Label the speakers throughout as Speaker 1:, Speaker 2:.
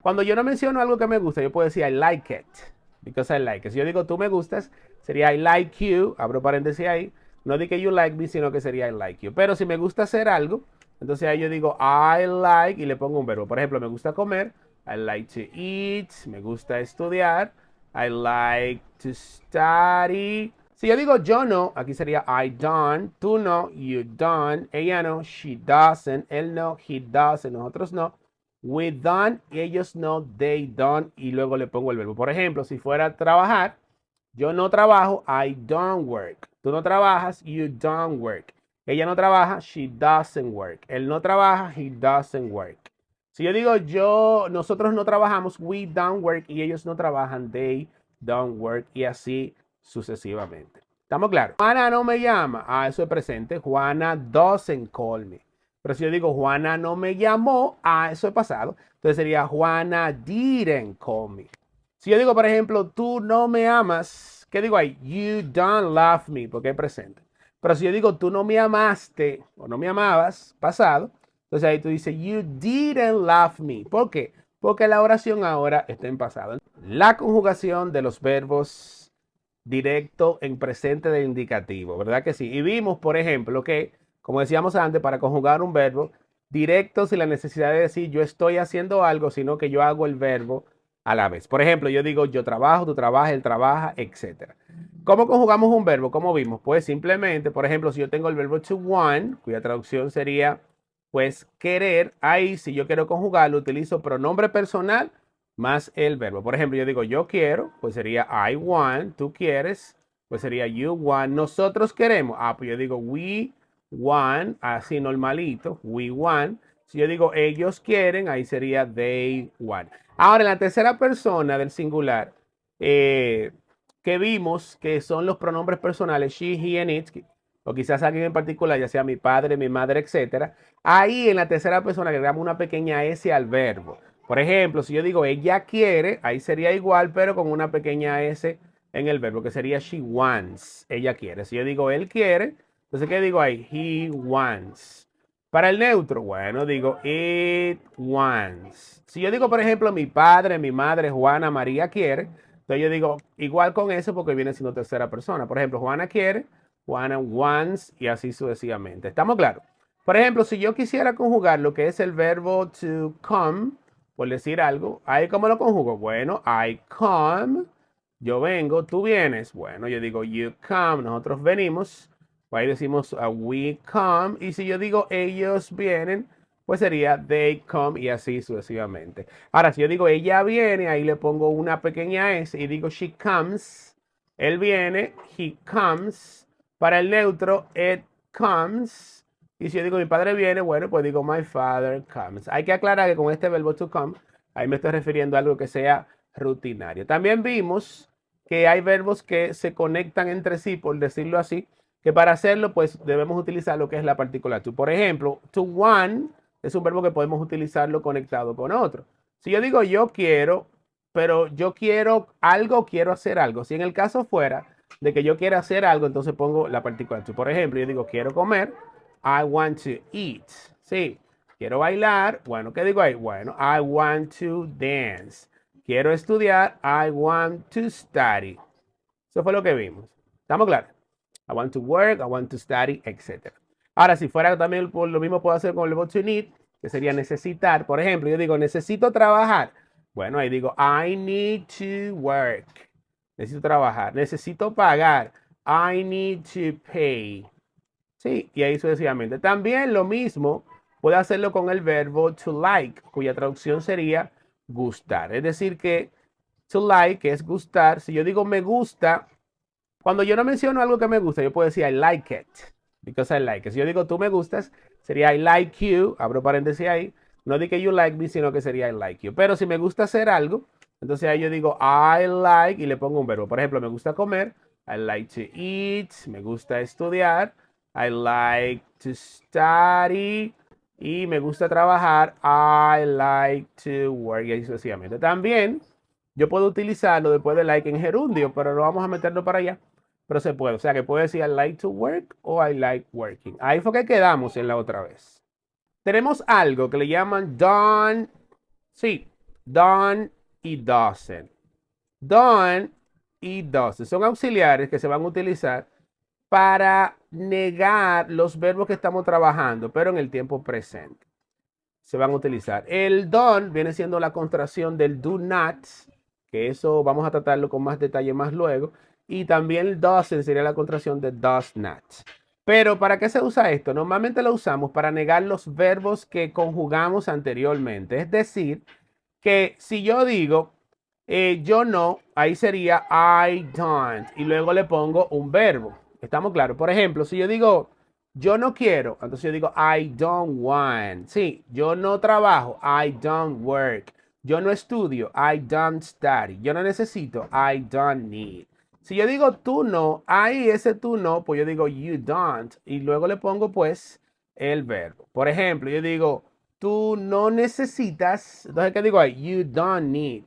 Speaker 1: Cuando yo no menciono algo que me gusta, yo puedo decir I like it, because I like it. Si yo digo tú me gustas, sería I like you, abro paréntesis ahí. No di que you like me, sino que sería I like you. Pero si me gusta hacer algo, entonces ahí yo digo I like y le pongo un verbo. Por ejemplo, me gusta comer, I like to eat, me gusta estudiar, I like to study. Si yo digo yo no, aquí sería I don't, tú no, you don't, ella no, she doesn't, él no, he doesn't, nosotros no. We don't, ellos no, they don't, y luego le pongo el verbo. Por ejemplo, si fuera trabajar, yo no trabajo, I don't work. Tú no trabajas, you don't work. Ella no trabaja, she doesn't work. Él no trabaja, he doesn't work. Si yo digo nosotros no trabajamos, we don't work, y ellos no trabajan, they don't work, y así sucesivamente. ¿Estamos claros? Juana no me llama. Ah, eso es presente. Juana doesn't call me. Pero si yo digo Juana no me llamó, ah, eso es pasado. Entonces sería Juana didn't call me. Si yo digo, por ejemplo, tú no me amas, ¿qué digo ahí? You don't love me, porque es presente. Pero si yo digo tú no me amaste o no me amabas, pasado, entonces ahí tú dices you didn't love me. ¿Por qué? Porque la oración ahora está en pasado. La conjugación de los verbos directo en presente de indicativo, ¿verdad que sí? Y vimos, por ejemplo, que, como decíamos antes, para conjugar un verbo, directo sin la necesidad de decir yo estoy haciendo algo, sino que yo hago el verbo a la vez. Por ejemplo, yo digo yo trabajo, tú trabajas, él trabaja, etc. ¿Cómo conjugamos un verbo? ¿Cómo vimos? Pues simplemente, por ejemplo, si yo tengo el verbo to want, cuya traducción sería pues querer, ahí si yo quiero conjugarlo, utilizo pronombre personal más el verbo. Por ejemplo, yo digo yo quiero, pues sería I want, tú quieres, pues sería you want, nosotros queremos. Ah, pues yo digo we want, así normalito, we want. Si yo digo ellos quieren, ahí sería they want. Ahora, en la tercera persona del singular, que vimos que son los pronombres personales, she, he, and it, o quizás alguien en particular, ya sea mi padre, mi madre, etcétera. Ahí en la tercera persona agregamos una pequeña S al verbo. Por ejemplo, si yo digo ella quiere, ahí sería igual, pero con una pequeña S en el verbo, que sería she wants. Ella quiere. Si yo digo él quiere, entonces ¿qué digo ahí? He wants. Para el neutro, bueno, digo it wants. Si yo digo, por ejemplo, mi padre, mi madre, Juana, María quiere, entonces yo digo igual con eso porque viene siendo tercera persona. Por ejemplo, Juana quiere, Juana wants y así sucesivamente. ¿Estamos claros? Por ejemplo, si yo quisiera conjugar lo que es el verbo to come, por decir algo, ¿ahí cómo lo conjugo? Bueno, I come, yo vengo, tú vienes. Bueno, yo digo you come, nosotros venimos. Ahí decimos we come. Y si yo digo ellos vienen, pues sería they come y así sucesivamente. Ahora, si yo digo ella viene, ahí le pongo una pequeña S y digo she comes. Él viene, he comes. Para el neutro, it comes. Y si yo digo mi padre viene, bueno, pues digo my father comes. Hay que aclarar que con este verbo to come, ahí me estoy refiriendo a algo que sea rutinario. También vimos que hay verbos que se conectan entre sí, por decirlo así, que para hacerlo, pues debemos utilizar lo que es la partícula to. Por ejemplo, to one es un verbo que podemos utilizarlo conectado con otro. Si yo digo yo quiero, pero yo quiero algo, quiero hacer algo. Si en el caso fuera de que yo quiera hacer algo, entonces pongo la partícula to. Por ejemplo, yo digo quiero comer, I want to eat. Sí, quiero bailar, bueno, ¿qué digo ahí? Bueno, I want to dance. Quiero estudiar, I want to study. Eso fue lo que vimos. ¿Estamos claros? I want to work, I want to study, etc. Ahora, si fuera también lo mismo puedo hacer con el verbo to need, que sería necesitar. Por ejemplo, yo digo necesito trabajar. Bueno, ahí digo I need to work. Necesito trabajar. Necesito pagar. I need to pay. Sí, y ahí sucesivamente. También lo mismo puede hacerlo con el verbo to like, cuya traducción sería gustar. Es decir, que to like, que es gustar, si yo digo me gusta, cuando yo no menciono algo que me gusta, yo puedo decir I like it, because I like it. Si yo digo tú me gustas, sería I like you, abro paréntesis ahí, no di que you like me, sino que sería I like you. Pero si me gusta hacer algo, entonces ahí yo digo I like y le pongo un verbo. Por ejemplo, me gusta comer, I like to eat, me gusta estudiar, I like to study y me gusta trabajar, I like to work y así sucesivamente. También yo puedo utilizarlo después de like en gerundio, pero no vamos a meterlo para allá. Pero se puede, o sea que puede decir I like to work o I like working. Ahí fue que quedamos en la otra vez. Tenemos algo que le llaman done. Sí, don't y doesn't. Don't y doesn't son auxiliares que se van a utilizar para negar los verbos que estamos trabajando, pero en el tiempo presente. Se van a utilizar. El don't viene siendo la contracción del do not, que eso vamos a tratarlo con más detalle más luego. Y también el doesn't sería la contracción de does not. Pero ¿para qué se usa esto? Normalmente lo usamos para negar los verbos que conjugamos anteriormente. Es decir, que si yo digo yo no, ahí sería I don't. Y luego le pongo un verbo. ¿Estamos claros? Por ejemplo, si yo digo yo no quiero, entonces yo digo I don't want. Sí, yo no trabajo, I don't work. Yo no estudio, I don't study. Yo no necesito, I don't need. Si yo digo tú no, ahí ese tú no, pues yo digo you don't. Y luego le pongo pues el verbo. Por ejemplo, yo digo tú no necesitas. Entonces, ¿qué digo ahí? You don't need.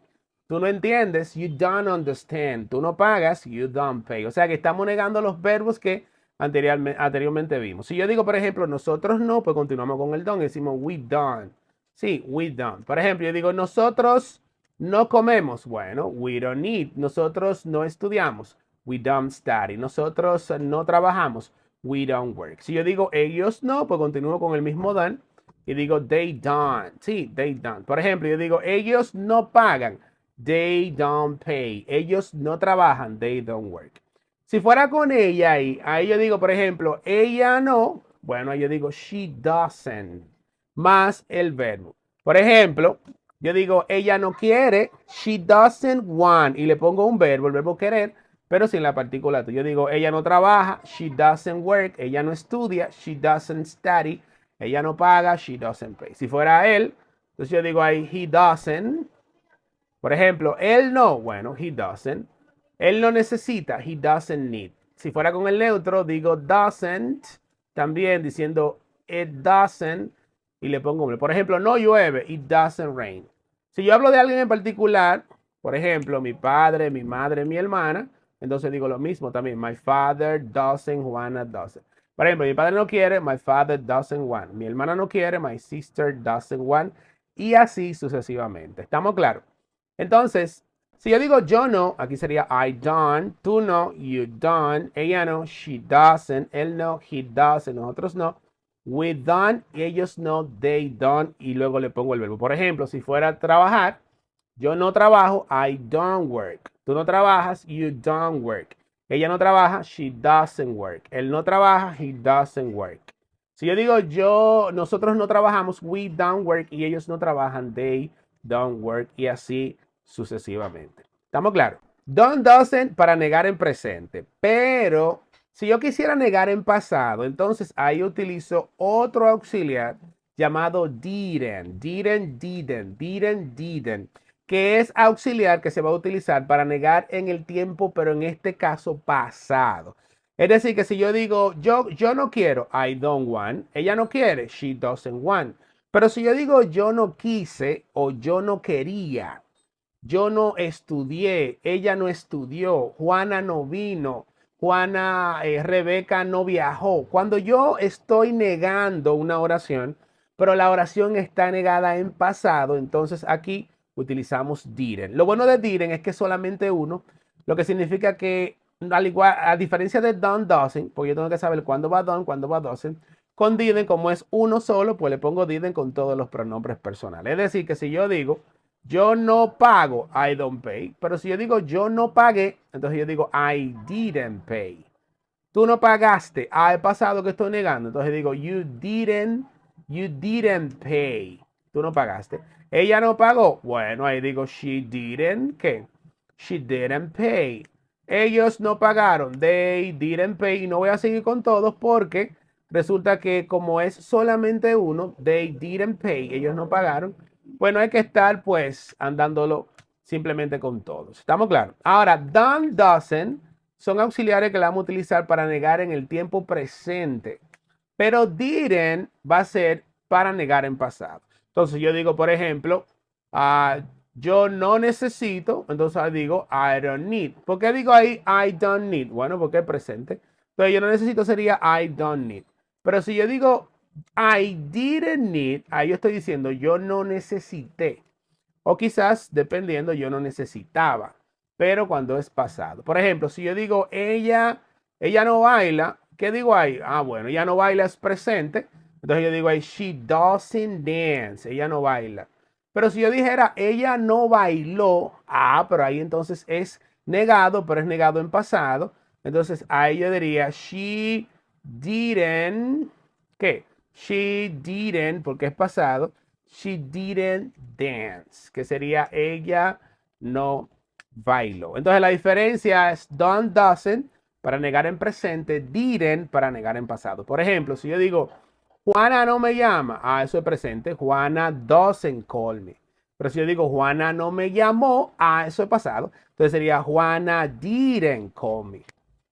Speaker 1: Tú no entiendes, you don't understand. Tú no pagas, you don't pay. O sea que estamos negando los verbos que anteriormente vimos. Si yo digo, por ejemplo, nosotros no, pues continuamos con el don't y decimos we don't. Sí, we don't. Por ejemplo, yo digo, nosotros no comemos. Bueno, we don't eat. Nosotros no estudiamos. We don't study. Nosotros no trabajamos. We don't work. Si yo digo ellos no, pues continúo con el mismo don't y digo they don't. Sí, they don't. Por ejemplo, yo digo ellos no pagan. They don't pay. Ellos no trabajan. They don't work. Si fuera con ella ahí yo digo, por ejemplo, ella no. Bueno, ahí yo digo she doesn't. Más el verbo. Por ejemplo, yo digo ella no quiere. She doesn't want. Y le pongo un verbo, el verbo querer, pero sin la partícula. Yo digo ella no trabaja. She doesn't work. Ella no estudia. She doesn't study. Ella no paga. She doesn't pay. Si fuera él, entonces yo digo ahí he doesn't. Por ejemplo, él no, bueno, he doesn't. Él no necesita, he doesn't need. Si fuera con el neutro, digo doesn't, también diciendo it doesn't y le pongo un. Por ejemplo, no llueve, it doesn't rain. Si yo hablo de alguien en particular, por ejemplo, mi padre, mi madre, mi hermana, entonces digo lo mismo también. My father doesn't, Juana doesn't. Por ejemplo, mi padre no quiere, my father doesn't want. Mi hermana no quiere, my sister doesn't want. Y así sucesivamente. ¿Estamos claros? Entonces, si yo digo yo no, aquí sería I don't, tú no, you don't, ella no, she doesn't, él no, he doesn't, nosotros no, we don't, ellos no, they don't, y luego le pongo el verbo. Por ejemplo, si fuera trabajar, yo no trabajo, I don't work. Tú no trabajas, you don't work. Ella no trabaja, she doesn't work. Él no trabaja, he doesn't work. Si yo digo nosotros no trabajamos, we don't work, y ellos no trabajan, they don't work, y así sucesivamente. ¿Estamos claros? Don't, doesn't para negar en presente. Pero si yo quisiera negar en pasado, entonces ahí utilizo otro auxiliar llamado didn't, que es auxiliar que se va a utilizar para negar en el tiempo, pero en este caso pasado. Es decir, que si yo digo, yo no quiero, I don't want, ella no quiere, she doesn't want. Pero si yo digo, yo no quise o yo no quería, yo no estudié, ella no estudió, Juana no vino, Rebeca no viajó. Cuando yo estoy negando una oración, pero la oración está negada en pasado, entonces aquí utilizamos didn't. Lo bueno de didn't es que solamente uno, lo que significa que al igual, a diferencia de done, doesn't, pues yo tengo que saber cuándo va done, cuándo va doesn't. Con didn't, como es uno solo, pues le pongo didn't con todos los pronombres personales. Es decir, que si yo digo yo no pago, I don't pay. Pero si yo digo yo no pagué, entonces yo digo I didn't pay. Tú no pagaste. Ah, he pasado que estoy negando. Entonces digo you didn't pay. Tú no pagaste. Ella no pagó. Bueno, ahí digo she didn't, ¿qué? She didn't pay. Ellos no pagaron. They didn't pay. Y no voy a seguir con todos porque resulta que como es solamente uno, they didn't pay. Ellos no pagaron. Bueno, hay que estar pues andándolo simplemente con todos. ¿Estamos claros? Ahora, done, doesn't son auxiliares que la vamos a utilizar para negar en el tiempo presente. Pero didn't va a ser para negar en pasado. Entonces yo digo, por ejemplo, yo no necesito, entonces digo I don't need. ¿Por qué digo ahí I don't need? Bueno, porque es presente. Entonces yo no necesito sería I don't need. Pero si yo digo I didn't need, ahí yo estoy diciendo yo no necesité. O quizás, dependiendo, yo no necesitaba, pero cuando es pasado. Por ejemplo, si yo digo ella no baila, ¿qué digo ahí? Ah, bueno, ella no baila es presente. Entonces yo digo ahí, she doesn't dance. Ella no baila. Pero si yo dijera, ella no bailó, pero ahí entonces es negado, pero es negado en pasado. Entonces ahí yo diría, she didn't, ¿qué? She didn't, porque es pasado. She didn't dance, que sería ella no bailó. Entonces la diferencia es done, doesn't para negar en presente, didn't para negar en pasado. Por ejemplo, si yo digo, Juana no me llama, eso es presente. Juana doesn't call me. Pero si yo digo, Juana no me llamó, eso es pasado. Entonces sería, Juana didn't call me.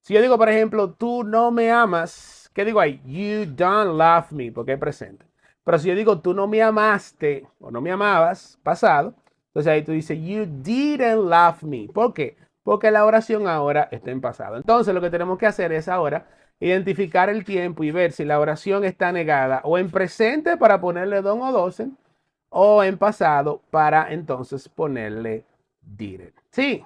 Speaker 1: Si yo digo, por ejemplo, tú no me amas, ¿qué digo ahí? You don't love me, porque es presente. Pero si yo digo, tú no me amaste o no me amabas, pasado, entonces ahí tú dices, you didn't love me. ¿Por qué? Porque la oración ahora está en pasado. Entonces lo que tenemos que hacer es ahora identificar el tiempo y ver si la oración está negada o en presente para ponerle don o dosen o en pasado para entonces ponerle didn't. Sí.